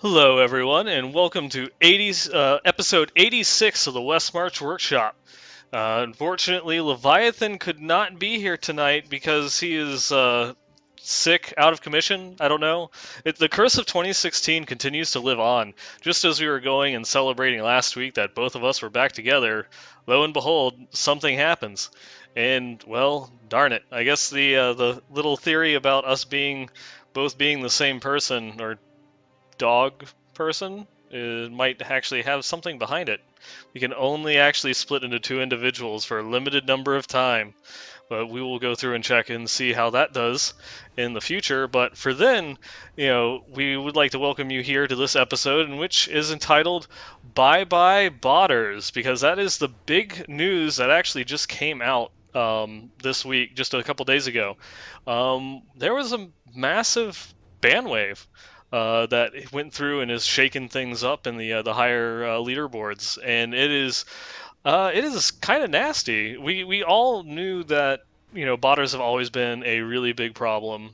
Hello, everyone, and welcome to episode 86 of the Westmarch Workshop. Unfortunately, Leviathan could not be here tonight because he is sick, out of commission. I don't know. The curse of 2016 continues to live on. Just as we were going and celebrating last week that both of us were back together, lo and behold, something happens. And well, darn it. I guess the little theory about us being the same person or dog person might actually have something behind it. We can only actually split into two individuals for a limited number of time, but we will go through and check and see how that does in the future. But for then, we would like to welcome you here to this episode, in which is entitled "Bye Bye Botters," because that is the big news that actually just came out this week, just a couple days ago. There was a massive ban wave that went through and is shaking things up in the higher leaderboards, and it is kind of nasty. We all knew that botters have always been a really big problem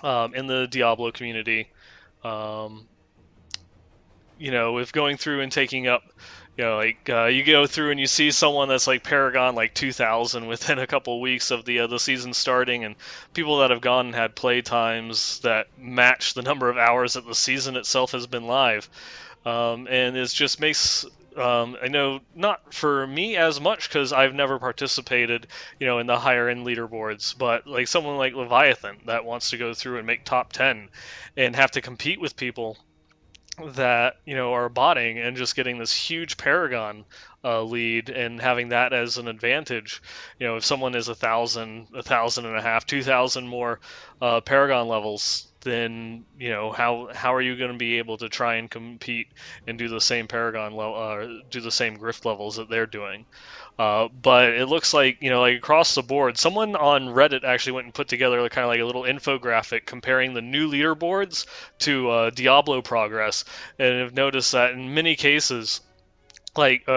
in the Diablo community. Um, with going through and taking up, you go through and you see someone that's like Paragon like 2000 within a couple of weeks of the season starting, and people that have gone and had play times that match the number of hours that the season itself has been live. And it just makes I know not for me as much because I've never participated, in the higher end leaderboards, but like someone like Leviathan that wants to go through and make top 10 and have to compete with people that are botting and just getting this huge Paragon lead and having that as an advantage. If someone is 1,000 and a half, 2,000 more Paragon levels, then how are you going to be able to try and compete and do the same Paragon level, do the same Grift levels that they're doing? But it looks like, like across the board, someone on Reddit actually went and put together kind of like a little infographic comparing the new leaderboards to Diablo progress, and have noticed that in many cases, like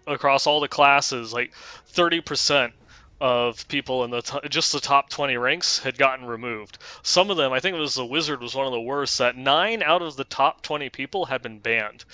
across all the classes, like 30% of people in just the top 20 ranks had gotten removed. Some of them, I think it was the Wizard, was one of the worst. That 9 out of the top 20 people had been banned,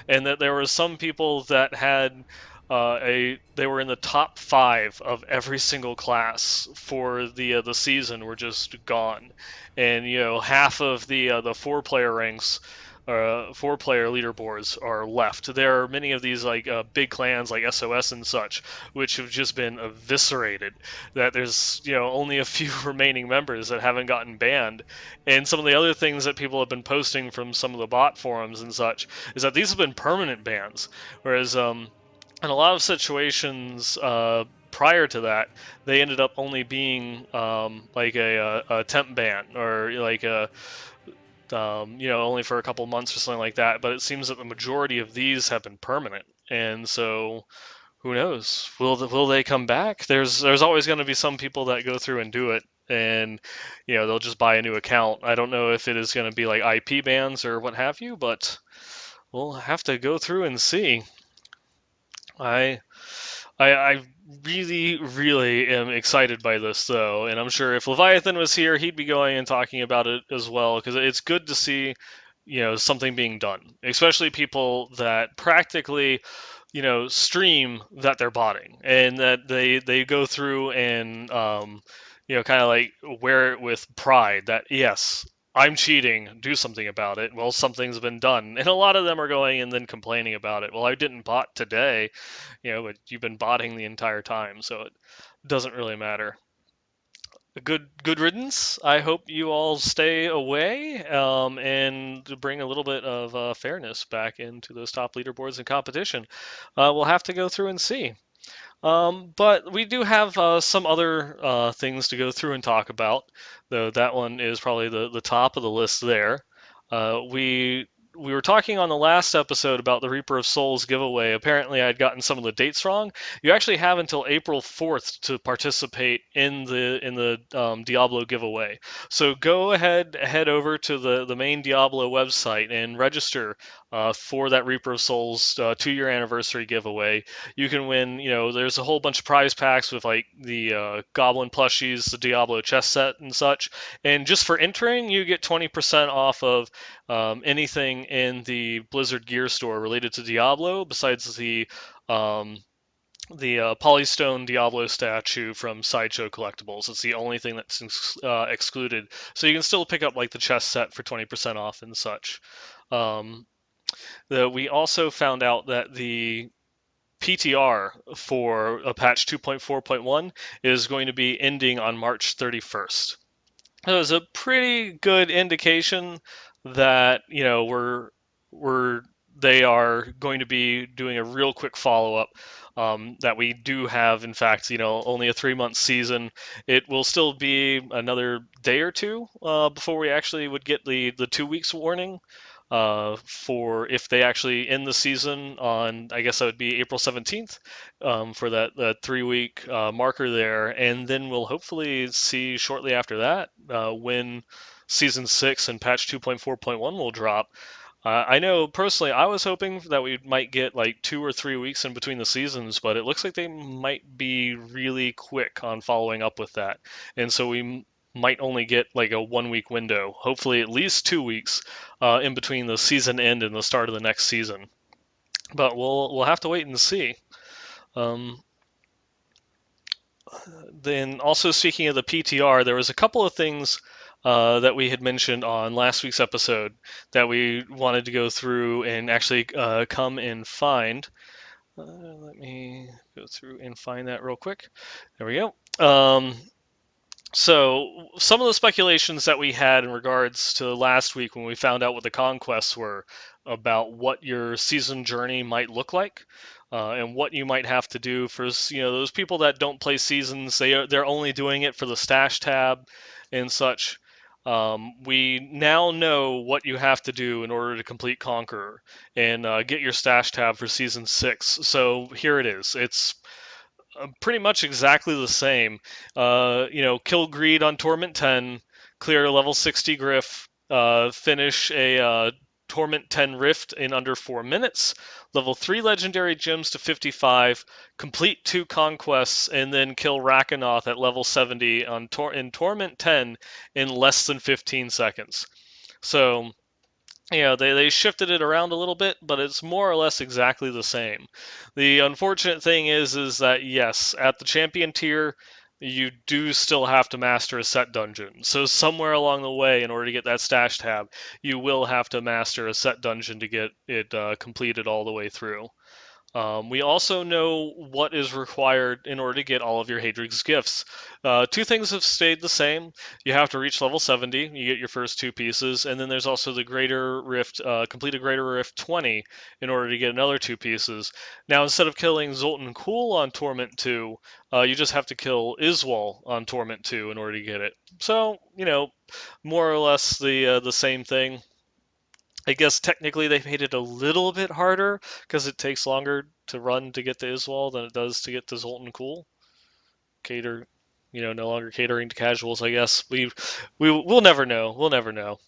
and that there were some people that had they were in the top 5 of every single class for the season were just gone, and half of the 4 player ranks, 4 player leaderboards are left. There are many of these like big clans like SOS and such, which have just been eviscerated. That there's only a few remaining members that haven't gotten banned, and some of the other things that people have been posting from some of the bot forums and such is that these have been permanent bans, whereas in a lot of situations prior to that, they ended up only being like a temp ban or like a only for a couple months or something like that. But it seems that the majority of these have been permanent, and so who knows? Will they come back? There's always going to be some people that go through and do it, and they'll just buy a new account. I don't know if it is going to be like IP bans or what have you, but we'll have to go through and see. I I really, really am excited by this, though, and I'm sure if Leviathan was here, he'd be going and talking about it as well, because it's good to see, something being done, especially people that practically, stream that they're botting, and that they go through and, kind of like wear it with pride that, yes, I'm cheating, do something about it. Well, something's been done. And a lot of them are going and then complaining about it. Well, I didn't bot today, but you've been botting the entire time, so it doesn't really matter. Good riddance. I hope you all stay away and bring a little bit of fairness back into those top leaderboards and competition. We'll have to go through and see. But we do have some other things to go through and talk about, though that one is probably the top of the list there. We were talking on the last episode about the Reaper of Souls giveaway. Apparently, I'd gotten some of the dates wrong. You actually have until April 4th to participate in the Diablo giveaway. So go ahead, head over to the main Diablo website and register for that Reaper of Souls 2-year anniversary giveaway. You can win. There's a whole bunch of prize packs with like the Goblin plushies, the Diablo chess set, and such. And just for entering, you get 20% off of anything anything in the Blizzard Gear store related to Diablo besides the Polystone Diablo statue from Sideshow Collectibles. It's the only thing that's excluded. So you can still pick up like the chess set for 20% off and such. Um, we also found out that the PTR for a patch 2.4.1 is going to be ending on March 31st. It was a pretty good indication that we're they are going to be doing a real quick follow up. That we do have, in fact, only a 3 month season. It will still be another day or two before we actually would get the 2 weeks warning for if they actually end the season on, I guess that would be April 17th, for that 3 week marker there, and then we'll hopefully see shortly after that when season 6 and patch 2.4.1 will drop. I know personally, I was hoping that we might get like 2 or 3 weeks in between the seasons, but it looks like they might be really quick on following up with that, and so we might only get like a 1 week window, hopefully at least 2 weeks in between the season end and the start of the next season. But we'll have to wait and see. Um, then also speaking of the PTR, there was a couple of things that we had mentioned on last week's episode that we wanted to go through and actually come and find. Let me go through and find that real quick. There we go. So some of the speculations that we had in regards to last week when we found out what the conquests were about what your season journey might look like, and what you might have to do for those people that don't play seasons. They're only doing it for the stash tab and such. We now know what you have to do in order to complete Conqueror and get your stash tab for season 6. So here it is. It's pretty much exactly the same. Kill Greed on Torment 10, clear level 60 Griff, finish a Torment 10 Rift in under 4 minutes, level 3 Legendary Gems to 55, complete 2 Conquests, and then kill Rakanoth at level 70 in Torment 10 in less than 15 seconds. So they shifted it around a little bit, but it's more or less exactly the same. The unfortunate thing is that yes, at the champion tier, you do still have to master a set dungeon. So somewhere along the way, in order to get that stash tab, you will have to master a set dungeon to get it completed all the way through. We also know what is required in order to get all of your Hadrig's gifts. Two things have stayed the same. You have to reach level 70, you get your first 2 pieces, and then there's also the Greater Rift, complete a Greater Rift 20 in order to get another 2 pieces. Now, instead of killing Zoltan Kuhl on Torment 2, you just have to kill Iswal on Torment 2 in order to get it. So, more or less the same thing. I guess technically they made it a little bit harder because it takes longer to run to get to Iswal than it does to get to Zoltan Kuhl. Cater, no longer catering to casuals. I guess we'll never know. We'll never know.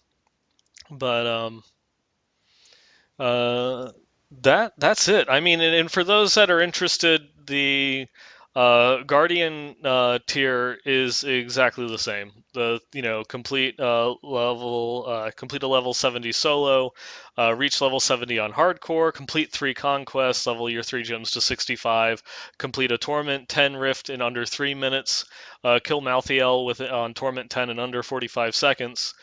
But uh, that's it. I mean, and for those that are interested, the Guardian tier is exactly the same. The complete a level 70 solo, reach level 70 on hardcore, complete 3 conquests, level your 3 gems to 65, complete a torment 10 rift in under 3 minutes, kill Malthael on torment 10 in under 45 seconds.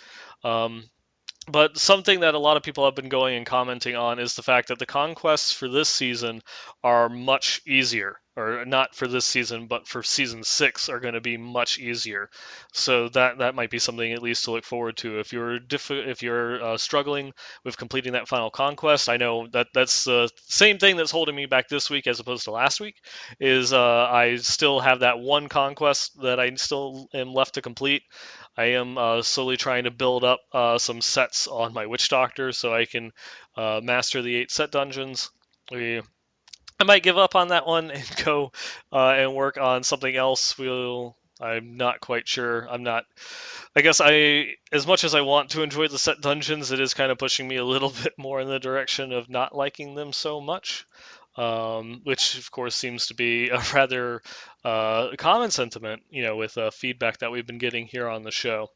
But something that a lot of people have been going and commenting on is the fact that the conquests for this season are much easier. Or not for this season, but for season 6 are going to be much easier. So that might be something at least to look forward to. If you're struggling with completing that final conquest, I know that's the same thing that's holding me back this week as opposed to last week. Is I still have that one conquest that I still am left to complete. I am slowly trying to build up some sets on my Witch Doctor so I can master the 8 set dungeons. I might give up on that one and go and work on something else. I'm not quite sure. I'm not. I guess as much as I want to enjoy the set dungeons, it is kind of pushing me a little bit more in the direction of not liking them so much. Which of course seems to be a rather common sentiment, with feedback that we've been getting here on the show.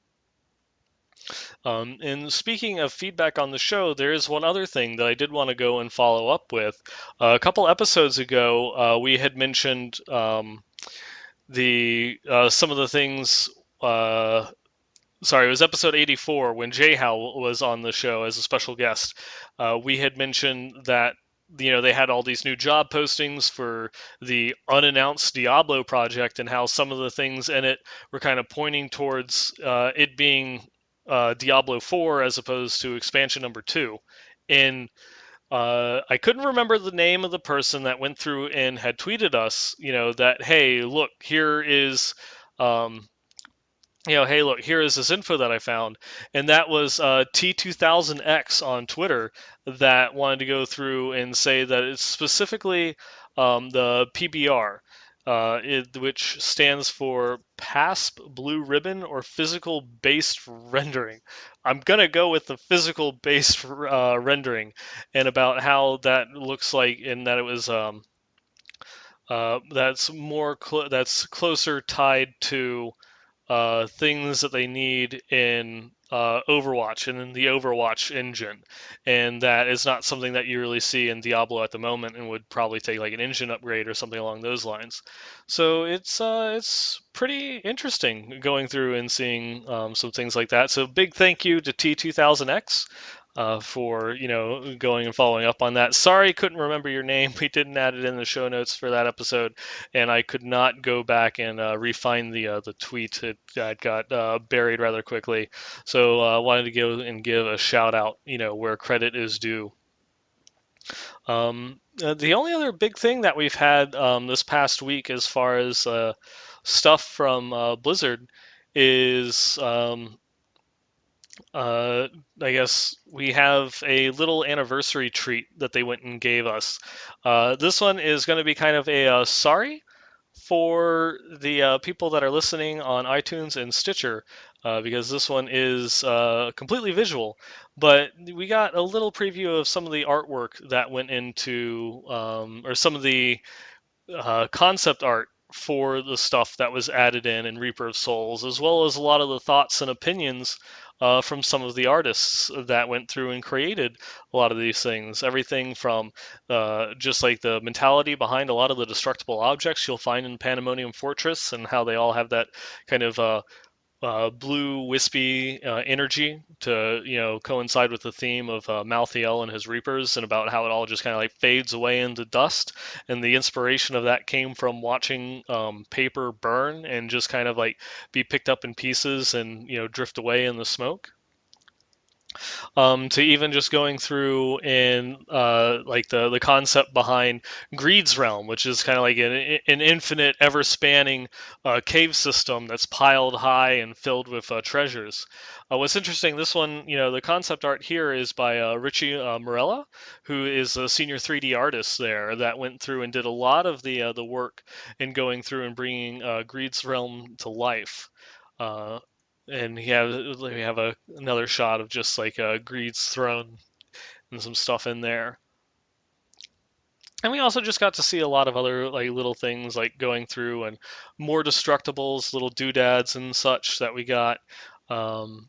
And speaking of feedback on the show, there is one other thing that I did want to go and follow up with. A couple episodes ago, we had mentioned the some of the things. Uh, Sorry, it was episode 84 when Jay Howell was on the show as a special guest. We had mentioned that they had all these new job postings for the unannounced Diablo project and how some of the things in it were kind of pointing towards it being Diablo 4 as opposed to expansion number 2. And I couldn't remember the name of the person that went through and had tweeted us, that hey, look, here is um, hey, look, here is this info that I found. And that was T2000X on Twitter that wanted to go through and say that it's specifically the PBR, which stands for PASP Blue Ribbon or Physical Based Rendering. I'm going to go with the physical based rendering and about how that looks like, and that it was. That's closer tied to things that they need in Overwatch and in the Overwatch engine, and that is not something that you really see in Diablo at the moment, and would probably take like an engine upgrade or something along those lines. So it's pretty interesting going through and seeing some things like that. So big thank you to T2000X. For going and following up on that. Sorry, couldn't remember your name. We didn't add it in the show notes for that episode, and I could not go back and refine the tweet. It got buried rather quickly, so wanted to go and give a shout out, where credit is due. The only other big thing that we've had this past week, as far as stuff from Blizzard, is uh, I guess we have a little anniversary treat that they went and gave us. This one is going to be kind of a sorry for the people that are listening on iTunes and Stitcher, because this one is completely visual. But we got a little preview of some of the artwork that went into, or some of the concept art for the stuff that was added in Reaper of Souls, as well as a lot of the thoughts and opinions from some of the artists that went through and created a lot of these things. Everything from just like the mentality behind a lot of the destructible objects you'll find in Pandemonium Fortress, and how they all have that kind of blue wispy energy to coincide with the theme of Malthael and his Reapers, and about how it all just kind of like fades away into dust. And the inspiration of that came from watching paper burn and just kind of like be picked up in pieces and drift away in the smoke, to even just going through and like the concept behind Greed's Realm, which is kind of like an infinite, ever spanning cave system that's piled high and filled with treasures. What's interesting, this one, the concept art here is by Richie Morella, who is a senior 3D artist there that went through and did a lot of the work in going through and bringing Greed's Realm to life. Uh, and we have another shot of just like Greed's throne and some stuff in there. And we also just got to see a lot of other like little things like going through and more destructibles, little doodads and such that we got. Um,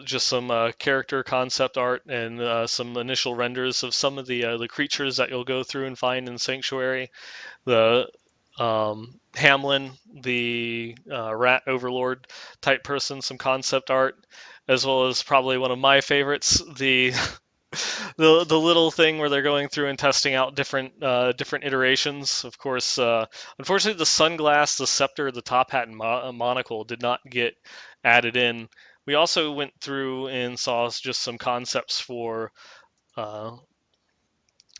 just some character concept art and some initial renders of some of the creatures that you'll go through and find in Sanctuary. The Hamlin, the rat overlord type person, some concept art, as well as probably one of my favorites, the the little thing where they're going through and testing out different iterations. Of course, unfortunately, the sunglass, the scepter, the top hat, and monocle did not get added in. We also went through and saw just some concepts for uh,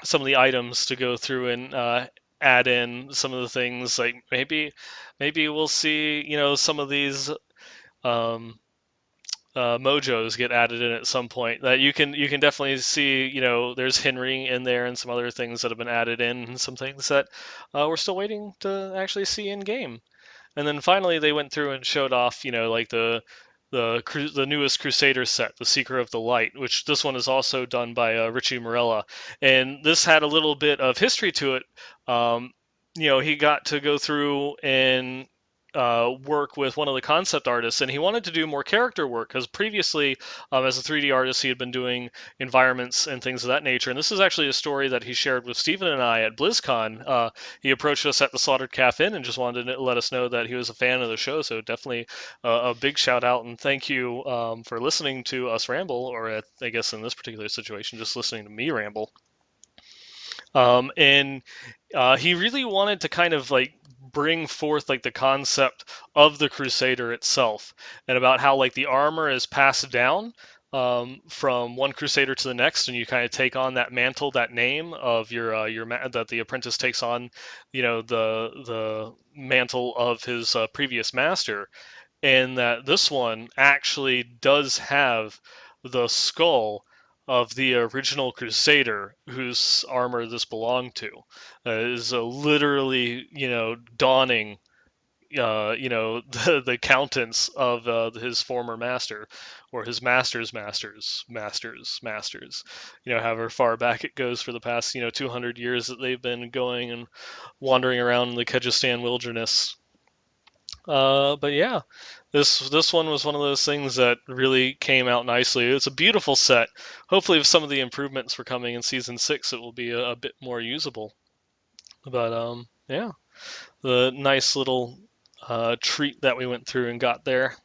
some of the items to go through and add in some of the things. Like maybe we'll see some of these um, mojos get added in at some point. That you can definitely see. There's Henry in there and some other things that have been added in, and some things that we're still waiting to actually see in game. And then finally, they went through and showed off, like the newest Crusader set, the Seeker of the Light, which this one is also done by Richie Morella, and this had a little bit of history to it. He got to go through and work with one of the concept artists, and he wanted to do more character work because previously, as a 3D artist, he had been doing environments and things of that nature. And this is actually a story that he shared with Stephen and I at BlizzCon. He approached us at the Slaughtered Calf Inn and just wanted to let us know that he was a fan of the show. So definitely a big shout out and thank you for listening to us ramble, or I guess in this particular situation, just listening to me ramble. And he really wanted to kind of like bring forth like the concept of the Crusader itself, and about how like the armor is passed down from one Crusader to the next, and you kind of take on that mantle, that name of that the apprentice takes on, the mantle of his previous master, and that this one actually does have the skull of the original Crusader whose armor this belonged to. Is literally, donning, the countenance of his former master, or his master's masters. However far back it goes for the past, 200 years that they've been going and wandering around in the Kyrgyzstan wilderness. But yeah, this one was one of those things that really came out nicely. It's a beautiful set. Hopefully, if some of the improvements were coming in season 6, it will be a bit more usable. But yeah, the nice little treat that we went through and got there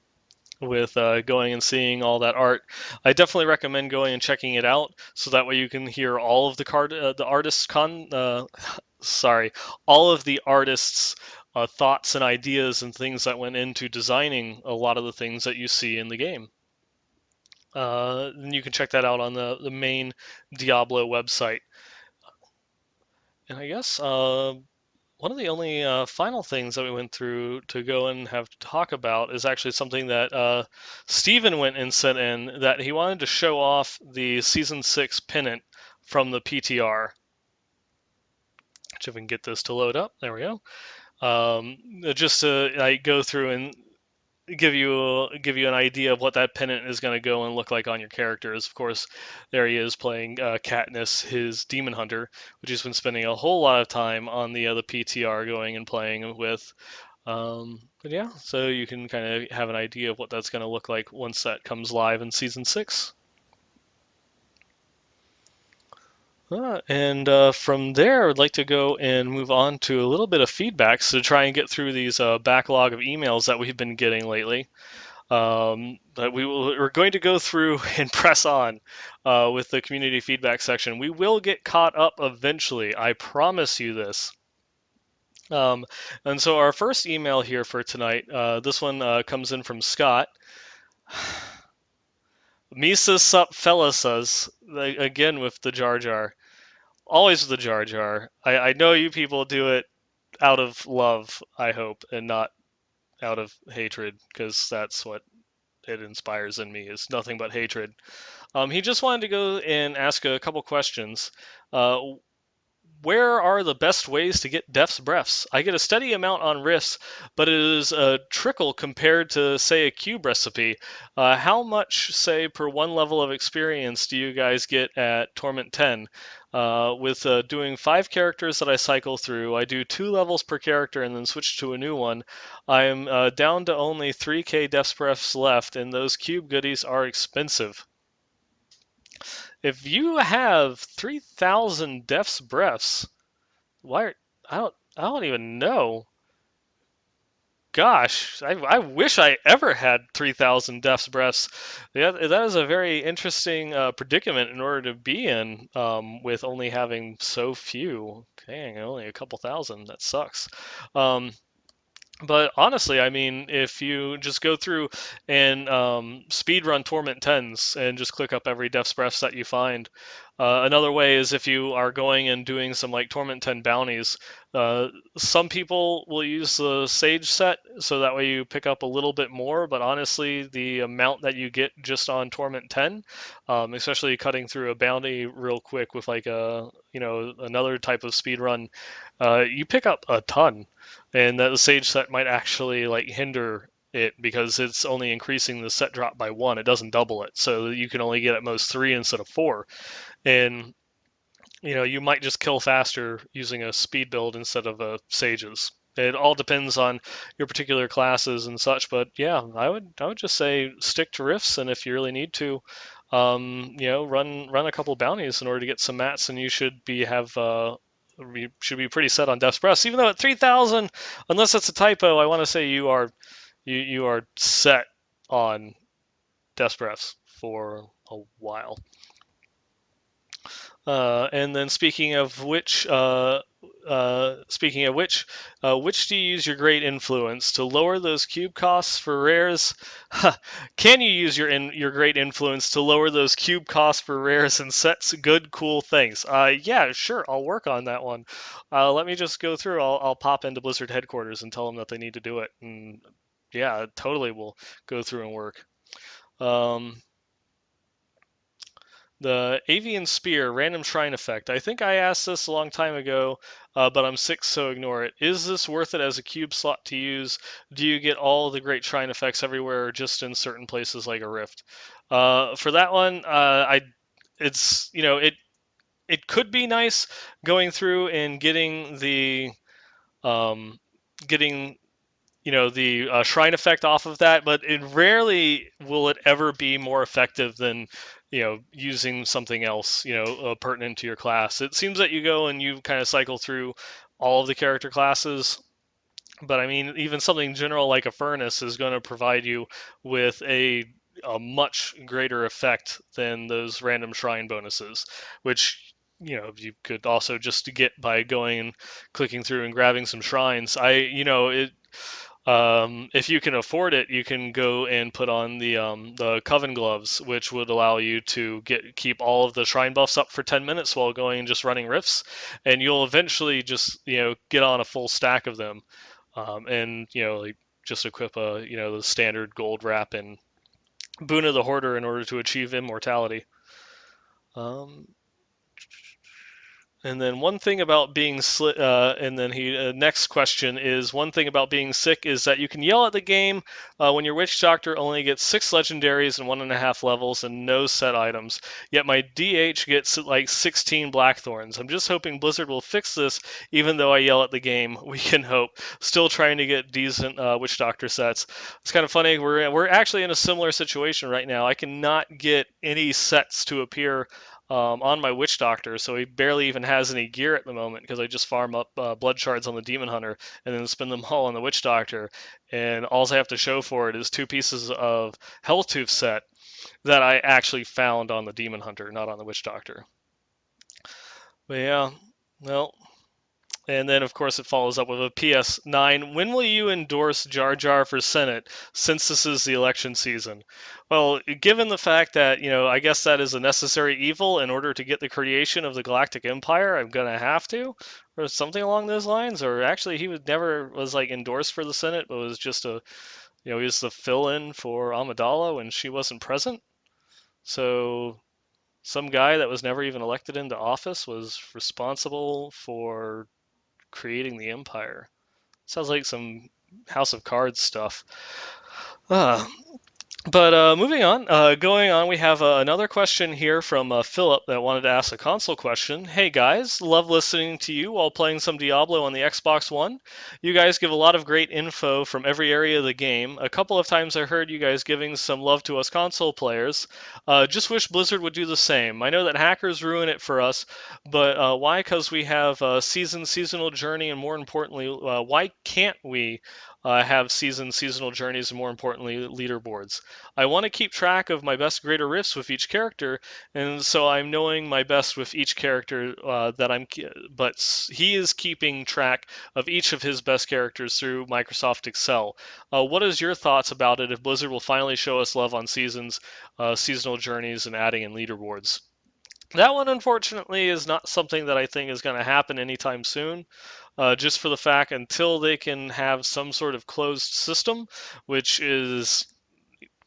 with going and seeing all that art. I definitely recommend going and checking it out, so that way you can hear all of the artists sorry, all of the artists' thoughts and ideas and things that went into designing a lot of the things that you see in the game. And you can check that out on the main Diablo website. And I guess one of the only final things that we went through to go and have to talk about is actually something that Steven went and sent in, that he wanted to show off the Season 6 pennant from the PTR. Which, if we can get this to load up, there we go. Just to go through and give you an idea of what that pennant is going to go and look like on your characters. Of course, there he is playing Katniss, his demon hunter, which he's been spending a whole lot of time on the PTR going and playing with. But yeah, so you can kind of have an idea of what that's going to look like once that comes live in Season 6. And from there, I'd like to go and move on to a little bit of feedback, so to try and get through these backlog of emails that we've been getting lately. But we're going to go through and press on with the community feedback section. We will get caught up eventually, I promise you this. And so our first email here for tonight, this one comes in from Scott. Misa sup fellasas, again with the Jar Jar. Always with the Jar Jar. I know you people do it out of love, I hope, and not out of hatred, because that's what it inspires in me, is nothing but hatred. He just wanted to go and ask a couple questions. Where are the best ways to get Death's Breaths? I get a steady amount on Rifts, but it is a trickle compared to, say, a cube recipe. How much, say, per one level of experience do you guys get at Torment 10? With doing 5 characters that I cycle through, I do 2 levels per character and then switch to a new one. I am down to only 3k Death's Breaths left, and those cube goodies are expensive. If you have 3,000 Death's Breaths, why? I don't even know. Gosh, I wish I ever had 3,000 Death's Breaths. Yeah, that is a very interesting predicament in order to be in, with only having so few. Dang, only a couple thousand. That sucks. But honestly, I mean, if you just go through and speed run Torment 10s and just click up every Death's Breaths that you find. Another way is if you are going and doing some like Torment 10 bounties. Some people will use the Sage set, so that way you pick up a little bit more, but honestly, the amount that you get just on Torment 10, especially cutting through a bounty real quick with like another type of speed run, you pick up a ton. And that the Sage set might actually like hinder it, because it's only increasing the set drop by 1. It doesn't double it, so you can only get at most 3 instead of 4. And you might just kill faster using a speed build instead of a Sage's. It all depends on your particular classes and such, but yeah, I would just say stick to rifts, and if you really need to, run a couple bounties in order to get some mats, and you should be pretty set on Death's Breath. Even though at 3,000, unless that's a typo, I want to say you are set on Death's Breaths for a while. And then which do you use your great influence to lower those cube costs for rares? Can you use your great influence to lower those cube costs for rares and sets good cool things? Yeah, sure, I'll work on that one. Let me just go through. I'll pop into Blizzard headquarters and tell them that they need to do it. And yeah, totally will go through and work. Um, The Avian Spear random shrine effect. I think I asked this a long time ago, but I'm sick, so ignore it. Is this worth it as a cube slot to use? Do you get all the great shrine effects everywhere, or just in certain places like a rift? For that one, it's it could be nice going through and um, getting the shrine effect off of that, but it rarely will it ever be more effective than using something else pertinent to your class. It seems that you go and you kind of cycle through all of the character classes, but I mean even something general like a furnace is going to provide you with a much greater effect than those random shrine bonuses, which you could also just get by going and clicking through and grabbing some shrines. If you can afford it, you can go and put on the Coven gloves, which would allow you to keep all of the shrine buffs up for 10 minutes while going and just running rifts, and you'll eventually just get on a full stack of them, and like just equip the standard gold wrap and Boon of the Hoarder in order to achieve immortality. Um, And then one thing about being and then he next question is one thing about being sick is that you can yell at the game when your witch doctor only gets 6 legendaries and 1.5 levels and no set items. Yet my DH gets like 16 blackthorns. I'm just hoping Blizzard will fix this. Even though I yell at the game, we can hope. Still trying to get decent witch doctor sets. It's kind of funny. We're actually in a similar situation right now. I cannot get any sets to appear on my Witch Doctor, so he barely even has any gear at the moment because I just farm up blood shards on the Demon Hunter and then spend them all on the Witch Doctor. And all I have to show for it is 2 pieces of Helltooth set that I actually found on the Demon Hunter, not on the Witch Doctor. But yeah, well, and then, of course, it follows up with a PS9. When will you endorse Jar Jar for Senate, since this is the election season? Well, given the fact that, I guess that is a necessary evil in order to get the creation of the Galactic Empire, I'm going to have to, or something along those lines. Or actually, he never was like endorsed for the Senate, but was just he was the fill-in for Amidala when she wasn't present. So some guy that was never even elected into office was responsible for creating the empire. Sounds like some House of Cards stuff. Uh, but moving on, going on, we have another question here from Philip that wanted to ask a console question. Hey guys, love listening to you while playing some Diablo on the Xbox One. You guys give a lot of great info from every area of the game. A couple of times I heard you guys giving some love to us console players. Just wish Blizzard would do the same. I know that hackers ruin it for us, but why? Because we have seasonal journey, and more importantly, why can't we have seasonal journeys, and more importantly, leaderboards? I want to keep track of my best greater rifts with each character, and so I'm knowing my best with each character but he is keeping track of each of his best characters through Microsoft Excel. What is your thoughts about it if Blizzard will finally show us love on seasonal journeys, and adding in leaderboards? That one, unfortunately, is not something that I think is going to happen anytime soon. Just for the fact until they can have some sort of closed system, which is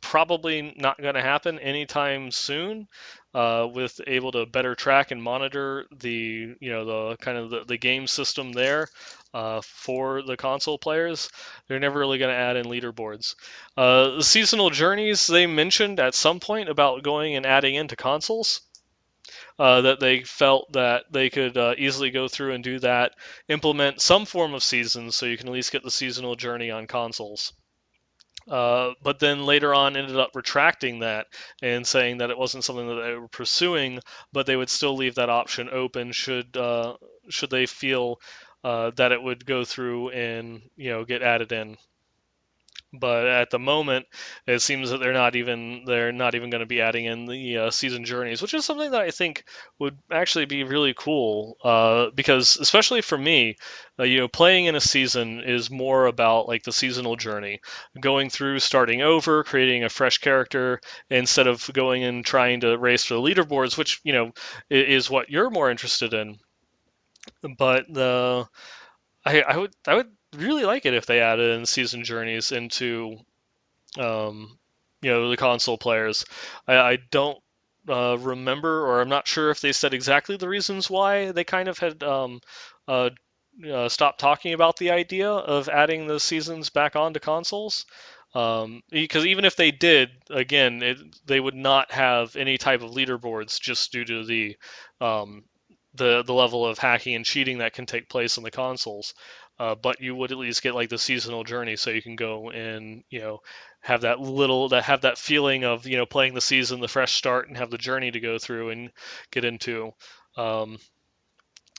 probably not going to happen anytime soon. With able to better track and monitor the kind of the game system there for the console players, they're never really going to add in leaderboards. The seasonal journeys they mentioned at some point about going and adding into consoles. that they felt that they could easily go through and do that, implement some form of seasons so you can at least get the seasonal journey on consoles. But then later on ended up retracting that and saying that it wasn't something that they were pursuing, but they would still leave that option open should they feel that it would go through and get added in. But at the moment, it seems that they're not even going to be adding in the season journeys, which is something that I think would actually be really cool. Because especially for me, playing in a season is more about like the seasonal journey, going through, starting over, creating a fresh character instead of going and trying to race for the leaderboards, which is what you're more interested in. But I would really like it if they added in season journeys into um, the console players. I don't remember, or I'm not sure if they said exactly the reasons why they kind of had uh, stopped talking about the idea of adding the seasons back onto consoles. Because even if they did, again, they would not have any type of leaderboards just due to um, the level of hacking and cheating that can take place on the consoles. But you would at least get like the seasonal journey, so you can go and have that feeling of playing the season, the fresh start, and have the journey to go through and get into. Um,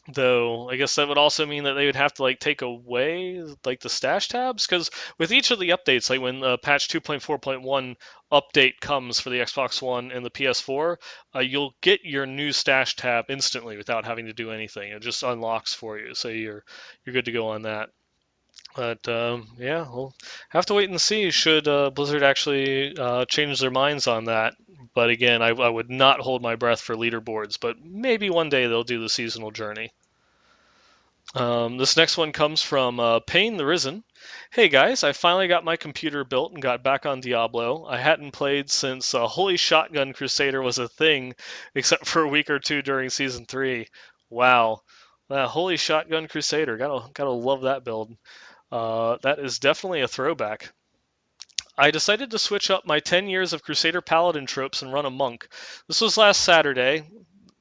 Though I guess that would also mean that they would have to like take away like the stash tabs because with each of the updates, like when patch 2.4.1 update comes for the Xbox One and the PS4, you'll get your new stash tab instantly without having to do anything. It just unlocks for you, so you're good to go on that. But yeah, we'll have to wait and see should Blizzard actually change their minds on that. But again, I would not hold my breath for leaderboards, but maybe one day they'll do the seasonal journey. This next one comes from Payne the Risen. Hey guys, I finally got my computer built and got back on Diablo. I hadn't played since Holy Shotgun Crusader was a thing, except for a week or two during Season 3. Wow. Holy Shotgun Crusader. Gotta love that build. That is definitely a throwback. I decided to switch up my 10 years of Crusader Paladin tropes and run a monk. This was last Saturday,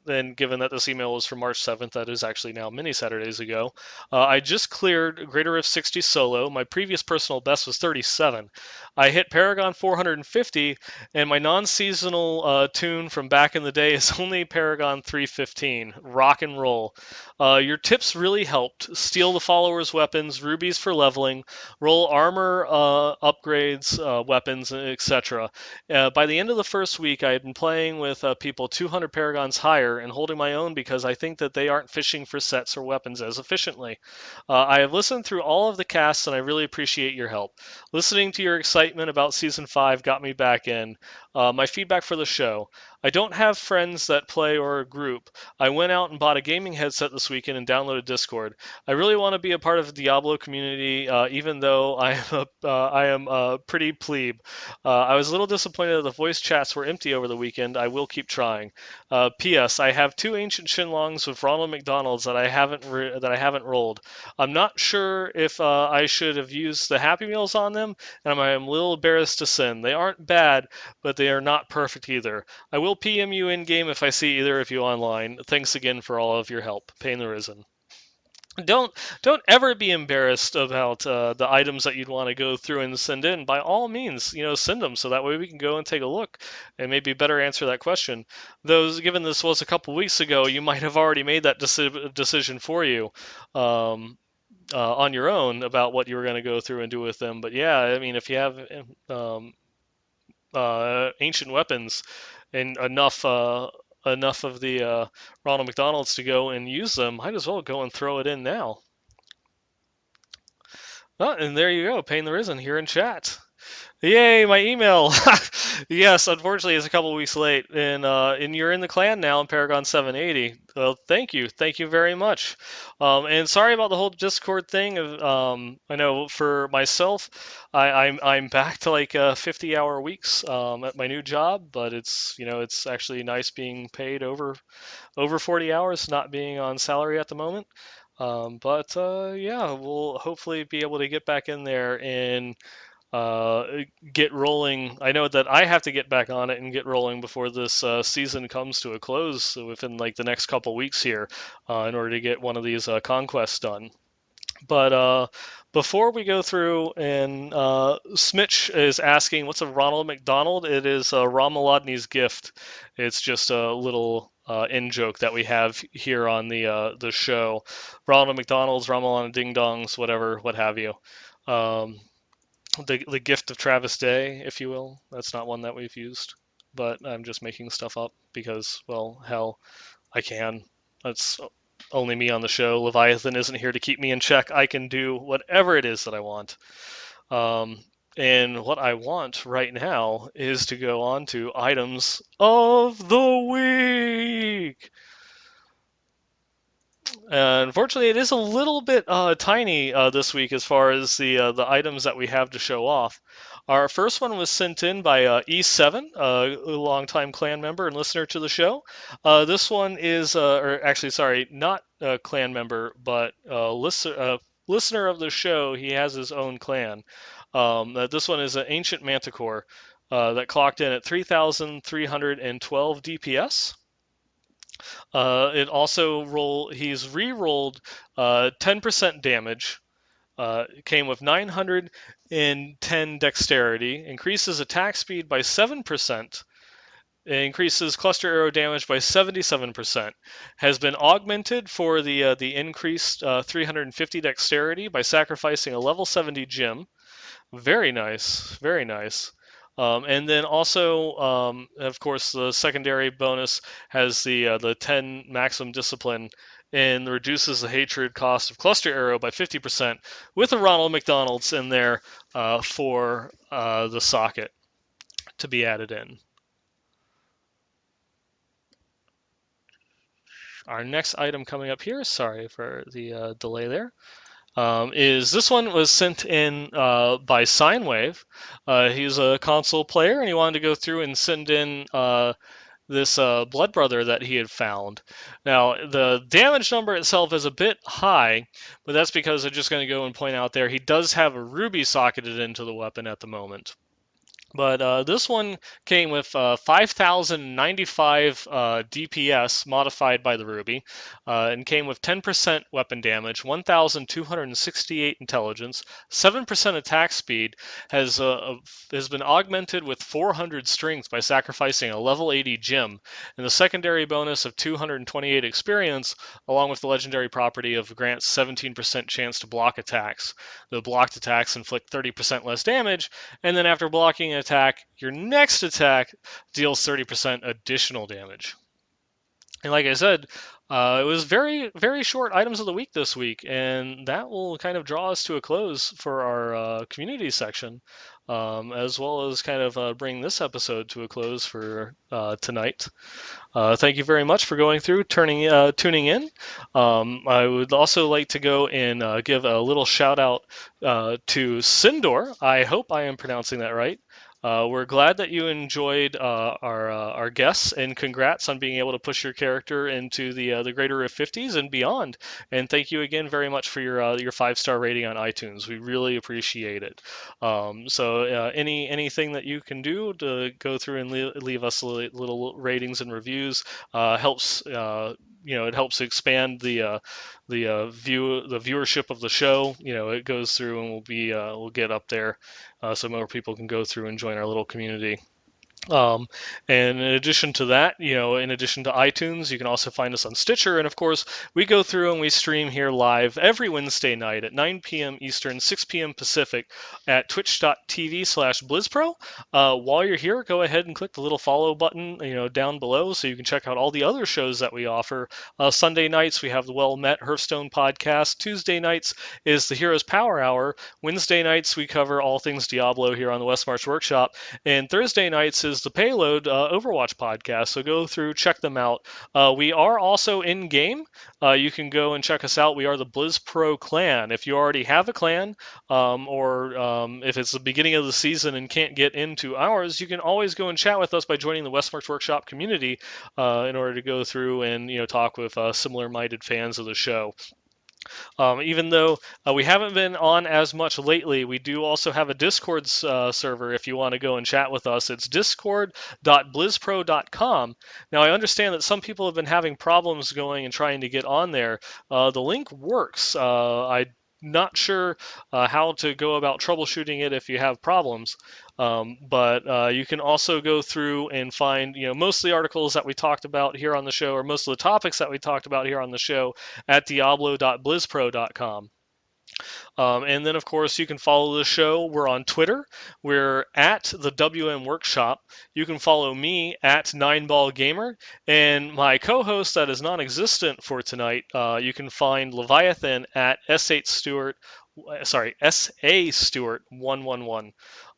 and given that this email was from March 7th, that is actually now many Saturdays ago. I just cleared Greater Rift 60 solo. My previous personal best was 37. I hit Paragon 450, and my non seasonal tune from back in the day is only Paragon 315. Rock and roll. Your tips really helped. Steal the followers' weapons, rubies for leveling, roll armor upgrades, weapons, etc. By the end of the first week, I had been playing with people 200 paragons higher and holding my own because I think that they aren't fishing for sets or weapons as efficiently. I have listened through all of the casts and I really appreciate your help. Listening to your excitement about Season 5 got me back in. My feedback for the show. I don't have friends that play or a group. I went out and bought a gaming headset this weekend and downloaded Discord. I really want to be a part of the Diablo community, even though I am a pretty plebe. I was a little disappointed that the voice chats were empty over the weekend. I will keep trying. P.S. I have two ancient Shinlongs with Ronald McDonald's that I haven't rolled. I'm not sure if I should have used the Happy Meals on them, and I'm a little embarrassed to send. They aren't bad, but they are not perfect either. I will PM you in game if I see either of you online. Thanks again for all of your help. Pain the Risen. Don't don't ever be embarrassed about the items that you'd want to go through and send in. By all means, send them so that way we can go and take a look and maybe better answer that question. Though, given this was a couple weeks ago, you might have already made that decision for you on your own about what you were going to go through and do with them. But yeah, I mean, if you have um, ancient weapons and enough of the Ronald McDonald's to go and use them, might as well go and throw it in now. Oh, and there you go, Pain the Risen here in chat. Yay, my email! Yes, unfortunately, it's a couple weeks late, and you're in the clan now in Paragon 780. Well, thank you very much. And sorry about the whole Discord thing. I know for myself, I'm back to like 50-hour weeks at my new job, but it's actually nice being paid over 40 hours, not being on salary at the moment. But yeah, we'll hopefully be able to get back in there and get rolling. I know that I have to get back on it and get rolling before this season comes to a close within like the next couple weeks here, in order to get one of these conquests done. But before we go through, and Smitch is asking, what's a Ronald McDonald? It is Ron Molodny's gift. It's just a little in joke that we have here on the show. Ronald McDonald's, Ramalana Ding Dongs, whatever, what have you. Um, the gift of Travis Day, if you will. That's not one that we've used, but I'm just making stuff up because, well, hell, I can. That's only me on the show. Leviathan isn't here to keep me in check. I can do whatever it is that I want. Um, and what I want right now is to go on to items of the week. Unfortunately, it is a little bit tiny this week as far as the items that we have to show off. Our first one was sent in by E7, a longtime clan member and listener to the show. This one is, or actually, sorry, not a clan member, but listener of the show. He has his own clan. This one is an ancient manticore that clocked in at 3,312 DPS. It also he's re-rolled 10% damage. It came with 910 dexterity, increases attack speed by 7%, increases cluster arrow damage by 77%. Has been augmented for the increased 350 dexterity by sacrificing a level 70 gem. Very nice, very nice. And then also, of course, the secondary bonus has the 10 maximum discipline and reduces the hatred cost of cluster arrow by 50% with a Ronald McDonald's in there for the socket to be added in. Our next item coming up here, sorry for the delay there, is this one was sent in by Sinewave. He's a console player, and he wanted to go through and send in this Blood Brother that he had found. Now, the damage number itself is a bit high, but that's because I'm just going to go and point out there he does have a ruby socketed into the weapon at the moment. But this one came with 5,095 DPS modified by the Ruby, and came with 10% weapon damage, 1,268 intelligence, 7% attack speed, has been augmented with 400 strength by sacrificing a level 80 gem, and the secondary bonus of 228 experience, along with the legendary property of grants 17% chance to block attacks. The blocked attacks inflict 30% less damage, and then after blocking an attack, your next attack deals 30% additional damage. And like I said, it was very, very short items of the week this week, and that will kind of draw us to a close for our community section, as well as kind of bring this episode to a close for tonight. Thank you very much for going through, tuning in. I would also like to go and give a little shout out to Sindor. I hope I am pronouncing that right. We're glad that you enjoyed our guests, and congrats on being able to push your character into the greater Rift 50s and beyond. And thank you again very much for your 5-star rating on iTunes. We really appreciate it. So anything that you can do to go through and leave us little ratings and reviews helps. It helps expand the viewership of the show. It goes through and we'll get up there, so more people can go through and join our little community. And in addition to that, in addition to iTunes, you can also find us on Stitcher. And of course, we go through and we stream here live every Wednesday night at 9 p.m. Eastern, 6 p.m. Pacific at twitch.tv/BlizzPro. While you're here, go ahead and click the little follow button, down below, so you can check out all the other shows that we offer. Sunday nights, we have the Well Met Hearthstone podcast. Tuesday nights is the Heroes Power Hour. Wednesday nights, we cover all things Diablo here on the Westmarch Workshop. And Thursday nights is the Payload Overwatch podcast, so go through, check them out. We are also in game. You can go and check us out. We are the Blizz Pro clan. If you already have a clan, or if it's the beginning of the season and can't get into ours, you can always go and chat with us by joining the Westmarch Workshop community in order to go through and talk with similar-minded fans of the show. Even though we haven't been on as much lately, we do also have a Discord server if you want to go and chat with us. It's discord.blizzpro.com. Now, I understand that some people have been having problems going and trying to get on there. The link works. I'm not sure how to go about troubleshooting it if you have problems. But you can also go through and find, most of the articles that we talked about here on the show, or most of the topics that we talked about here on the show, at diablo.blizzpro.com. And then, of course, you can follow the show. We're on Twitter. We're at the WM Workshop. You can follow me at Nineballgamer. And my co-host that is non-existent for tonight, you can find Leviathan at S8 Stewart. Sorry, SA Stewart 111.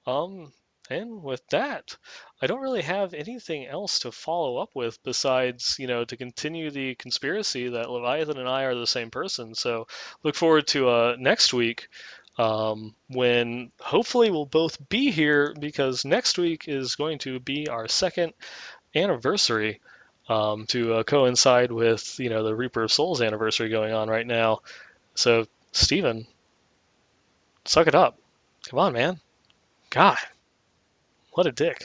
Um, and with that, I don't really have anything else to follow up with besides, to continue the conspiracy that Leviathan and I are the same person. So look forward to next week, when hopefully we'll both be here, because next week is going to be our second anniversary, to coincide with, the Reaper of Souls anniversary going on right now. So, Steven, suck it up. Come on, man. God, what a dick.